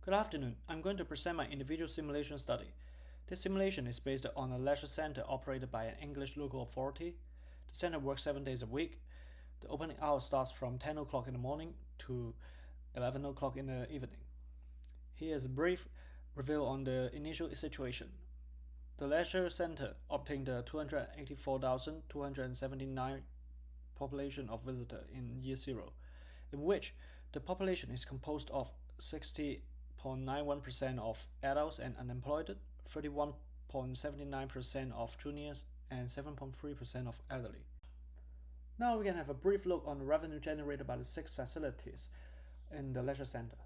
Good afternoon. I'm going to present my individual simulation study. This simulation is based on a leisure center operated by an English local authority. The center works 7 days a week. The opening hour starts from 10 o'clock in the morning to 11 o'clock in the evening. Here is a brief review on the initial situation. The leisure center obtained the 284,279 population of visitors in year 0, in which the population is composed of 60.91% of adults and unemployed, 31.79% of juniors, and 7.3% of elderly. Now we can have a brief look on the revenue generated by the 6 facilities in the leisure center.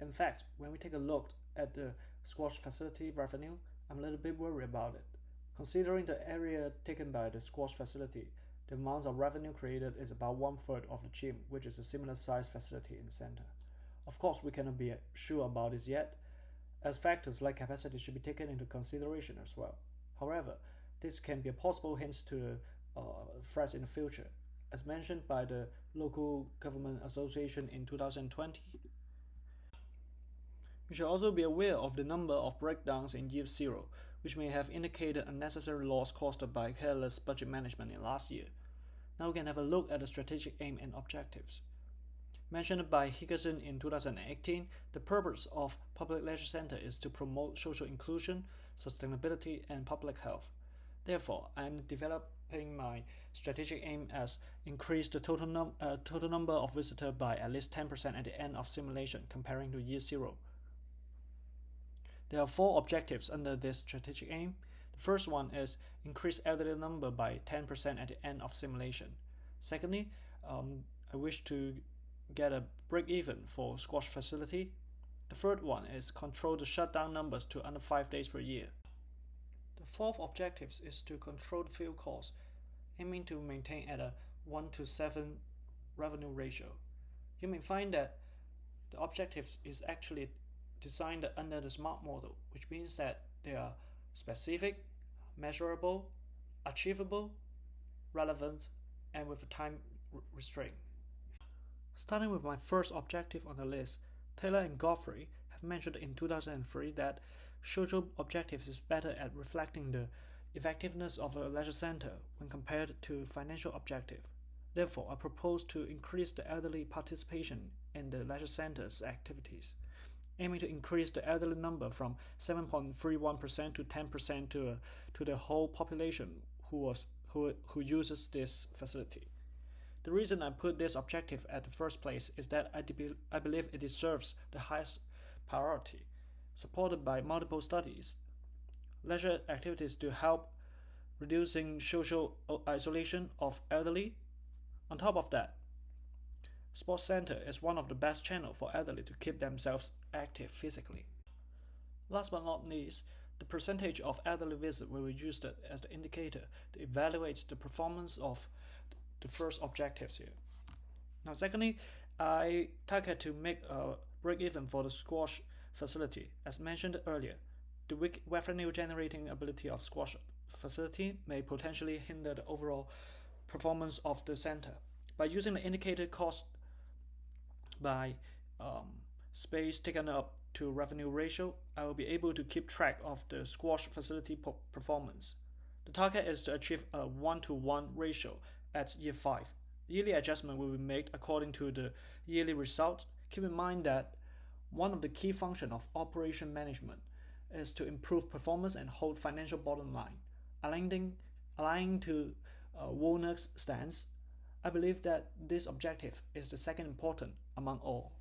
In fact, when we take a look at the squash facility revenue, I'm a little bit worried about it. Considering the area taken by the squash facility, the amount of revenue created is about 1/3 of the gym, which is a similar size facility in the center. Of course, we cannot be sure about this yet, as factors like capacity should be taken into consideration as well. However, this can be a possible hint to the threats in the future, as mentioned by the Local Government Association in 2020. We should also be aware of the number of breakdowns in year 0, which may have indicated unnecessary loss caused by careless budget management in last year. Now we can have a look at the strategic aim and objectives. Mentioned by Higginson in 2018, the purpose of public leisure center is to promote social inclusion, sustainability, and public health. Therefore, I am developing my strategic aim as increase the total number of visitors by at least 10% at the end of simulation comparing to year 0. There are 4 objectives under this strategic aim. The first one is increase elderly number by 10% at the end of simulation. Secondly, I wish to get a break-even for squash facility. The third one is control the shutdown numbers to under 5 days per year. The fourth objective is to control the fuel cost, aiming to maintain at a 1:7 revenue ratio. You may find that the objective is actually designed under the SMART model, which means that they are specific, measurable, achievable, relevant, and with a time restraint. Starting with my first objective on the list, Taylor and Godfrey have mentioned in 2003 that social objectives is better at reflecting the effectiveness of a leisure center when compared to financial objective. Therefore, I propose to increase the elderly participation in the leisure center's activities, aiming to increase the elderly number from 7.31% to 10% to the whole population who uses this facility. The reason I put this objective at the first place is that I believe it deserves the highest priority, supported by multiple studies. Leisure activities to help reducing social isolation of elderly. On top of that, sports center is one of the best channels for elderly to keep themselves active physically. Last but not least, the percentage of elderly visits will be used as the indicator to evaluate the performance of the first objectives here. Now, secondly, I target to make a break-even for the squash facility. As mentioned earlier, the weak revenue generating ability of squash facility may potentially hinder the overall performance of the center. By using the indicated cost by space taken up to revenue ratio, I will be able to keep track of the squash facility performance. The target is to achieve a 1:1 ratio at year 5. The yearly adjustment will be made according to the yearly results. Keep in mind that one of the key functions of operation management is to improve performance and hold financial bottom line. Aligning to Warner's stance, I believe that this objective is the second important among all.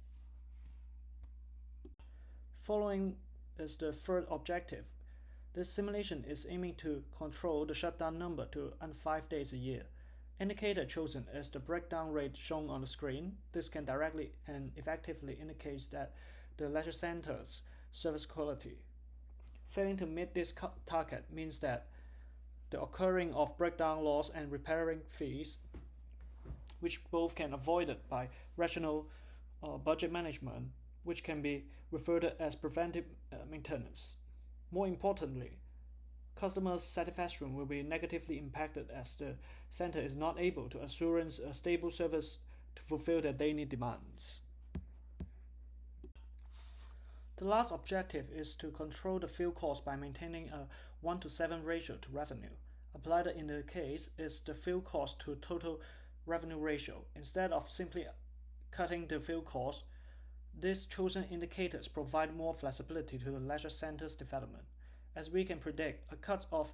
Following is the third objective. This simulation is aiming to control the shutdown number to under 5 days a year. Indicator chosen is the breakdown rate shown on the screen. This can directly and effectively indicate that the leisure center's service quality. Failing to meet this target means that the occurring of breakdown loss and repairing fees, which both can avoided by rational budget management, which can be referred to as preventive maintenance. More importantly, customer satisfaction will be negatively impacted as the center is not able to assurance a stable service to fulfill their daily demands. The last objective is to control the fuel cost by maintaining a 1:7 ratio to revenue. Applied in the case is the fuel cost to total revenue ratio. Instead of simply cutting the fuel cost, these chosen indicators provide more flexibility to the leisure center's development. As we can predict, a cut of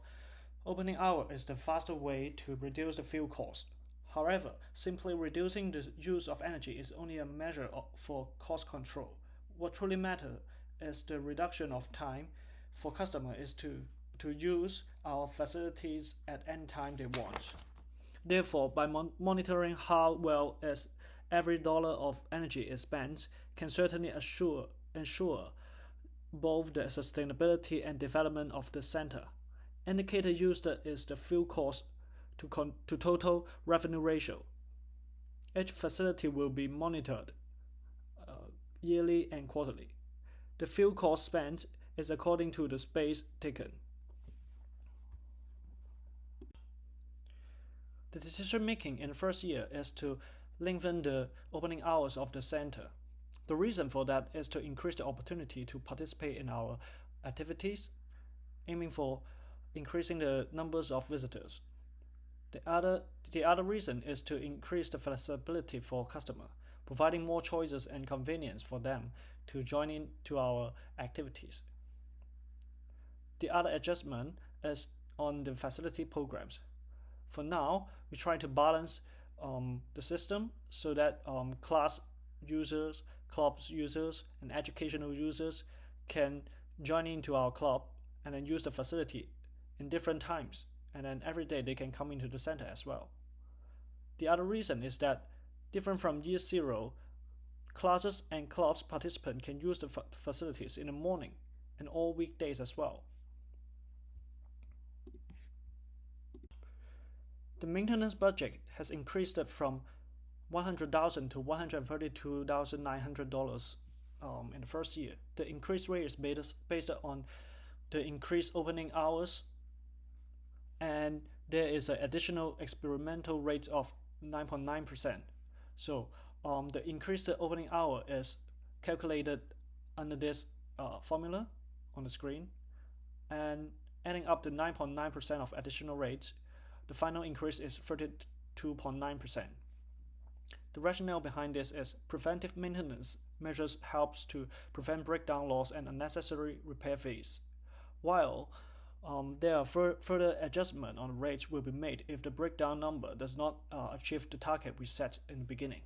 opening hour is the faster way to reduce the fuel cost. However, simply reducing the use of energy is only a measure for cost control. What truly matters is the reduction of time for customers is to use our facilities at any time they want. Therefore, by monitoring how well as every dollar of energy is spent, can certainly ensure both the sustainability and development of the center. Indicator used is the fuel cost to total revenue ratio. Each facility will be monitored yearly and quarterly. The fuel cost spent is according to the space taken. The decision making in the first year is to lengthen the opening hours of the center. The reason for that is to increase the opportunity to participate in our activities, aiming for increasing the numbers of visitors. The other reason is to increase the flexibility for customer, providing more choices and convenience for them to join in to our activities. The other adjustment is on the facility programs. For now, we try to balance the system so that class users, clubs users, and educational users can join into our club and then use the facility in different times, and then every day they can come into the center as well. The other reason is that, different from year zero, classes and clubs participants can use the facilities in the morning and all weekdays as well. The maintenance budget has increased from $100,000 to $132,900 in the first year. The increased rate is based on the increased opening hours, and there is an additional experimental rate of 9.9%. So the increased opening hour is calculated under this formula on the screen, and adding up the 9.9% of additional rates, the final increase is 32.9%. The rationale behind this is preventive maintenance measures helps to prevent breakdown loss and unnecessary repair fees, while there are further adjustment on rates will be made if the breakdown number does not achieve the target we set in the beginning.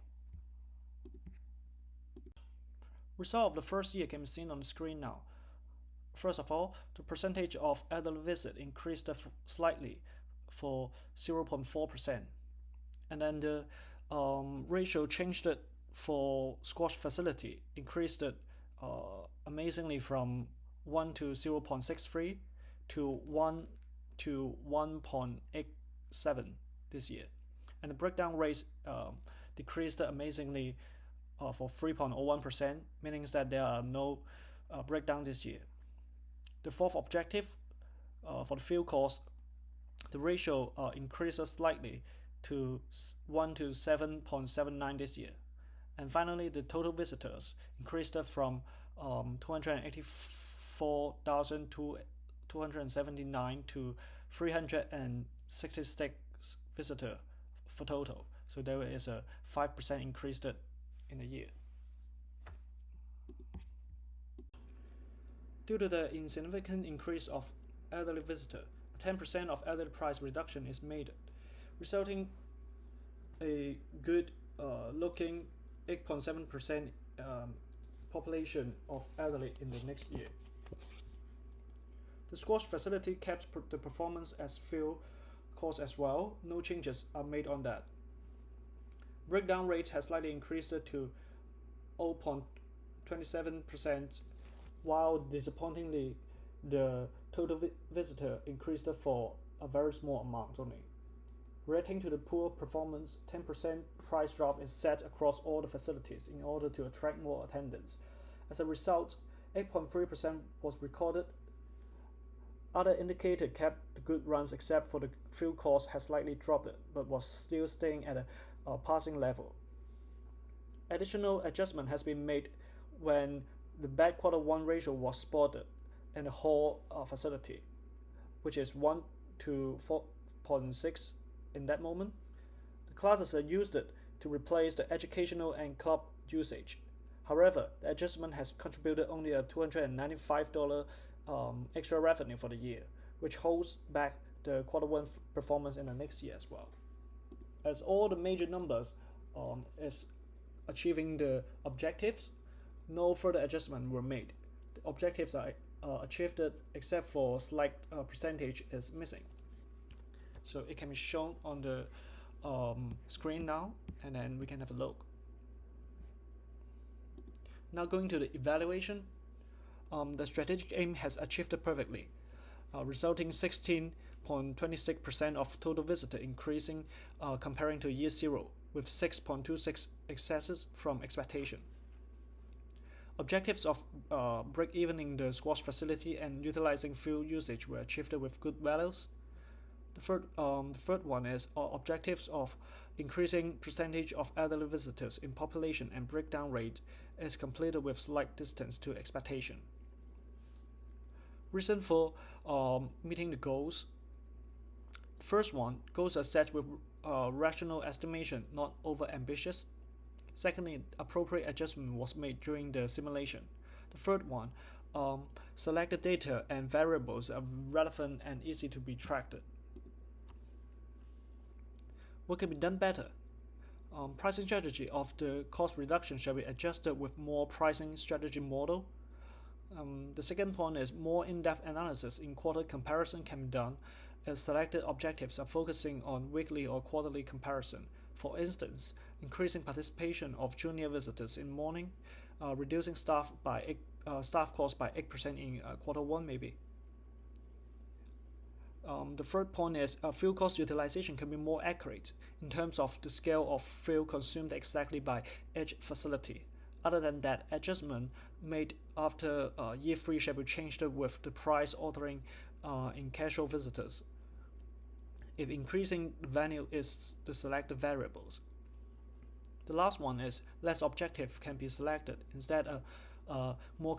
Result of the first year can be seen on the screen now. First of all, the percentage of elderly visit increased slightly for 0.4%, and then the ratio changed it for squash facility, increased it amazingly from 1 to 0.63 to 1 to 1.87 this year, and the breakdown rates decreased amazingly for 3.01%, meaning that there are no breakdown this year. The fourth objective for the fuel cost, the ratio increases slightly to 1 to 7.79 this year. And finally, the total visitors increased from 284,279 to 366 visitors for total. So there is a 5% increase in a year. Due to the insignificant increase of elderly visitor, a 10% of elderly price reduction is made, resulting a good looking 8.7% population of elderly in the next year. The squash facility kept the performance as fuel cost as well. No changes are made on that. Breakdown rate has slightly increased to 0.27%, while disappointingly the total visitor increased for a very small amount only. Relating to the poor performance, 10% price drop is set across all the facilities in order to attract more attendance. As a result, 8.3% was recorded. Other indicators kept the good runs except for the fuel cost has slightly dropped but was still staying at a passing level. Additional adjustment has been made when the bad Q1 ratio was spotted in the whole facility, which is 1 to 4.6 in that moment. The classes used it to replace the educational and club usage. However, the adjustment has contributed only a $295 extra revenue for the year, which holds back the Q1 performance in the next year as well. As all the major numbers is achieving the objectives, no further adjustments were made. The objectives are achieved except for slight percentage is missing. So it can be shown on the screen now, and then we can have a look. Now going to the evaluation, the strategic aim has achieved it perfectly, resulting 16.26% of total visitor increasing comparing to year 0, with 6.26 excesses from expectation. Objectives of break-evening the squash facility and utilizing fuel usage were achieved with good values. The third one is objectives of increasing percentage of elderly visitors in population and breakdown rate is completed with slight distance to expectation. Reason for meeting the goals. The first one, goals are set with rational estimation, not over-ambitious. Secondly, appropriate adjustment was made during the simulation. The third one, selected data and variables are relevant and easy to be tracked. What can be done better? Pricing strategy of the cost reduction shall be adjusted with more pricing strategy model. The second point is more in-depth analysis in quarter comparison can be done if selected objectives are focusing on weekly or quarterly comparison. For instance, increasing participation of junior visitors in morning, reducing staff cost by 8% in Q1 maybe. The third point is fuel cost utilization can be more accurate in terms of the scale of fuel consumed exactly by each facility. Other than that, adjustment made after year 3 shall be changed with the price altering in casual visitors. If increasing value is the selected variables. The last one is less objective can be selected. Instead, a more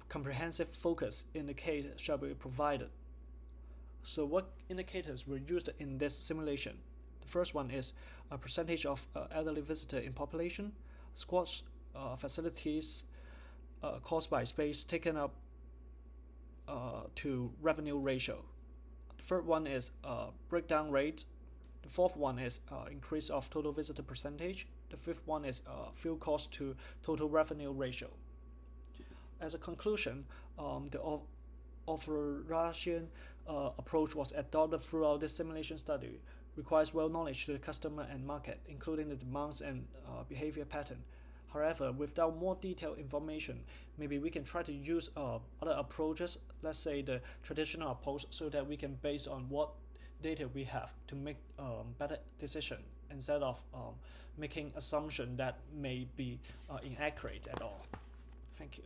comprehensive focus indicator shall be provided. So what indicators were used in this simulation? The first one is a percentage of elderly visitor in population, squash facilities cost by space taken up to revenue ratio. The third one is breakdown rate. The fourth one is increase of total visitor percentage. The fifth one is fuel cost to total revenue ratio. As a conclusion, the authorization approach was adopted throughout this simulation study, requires well knowledge to the customer and market, including the demands and behavior pattern. However, without more detailed information, maybe we can try to use other approaches, let's say the traditional approach, so that we can base on what data we have to make better decision instead of making assumption that may be inaccurate at all. Thank you.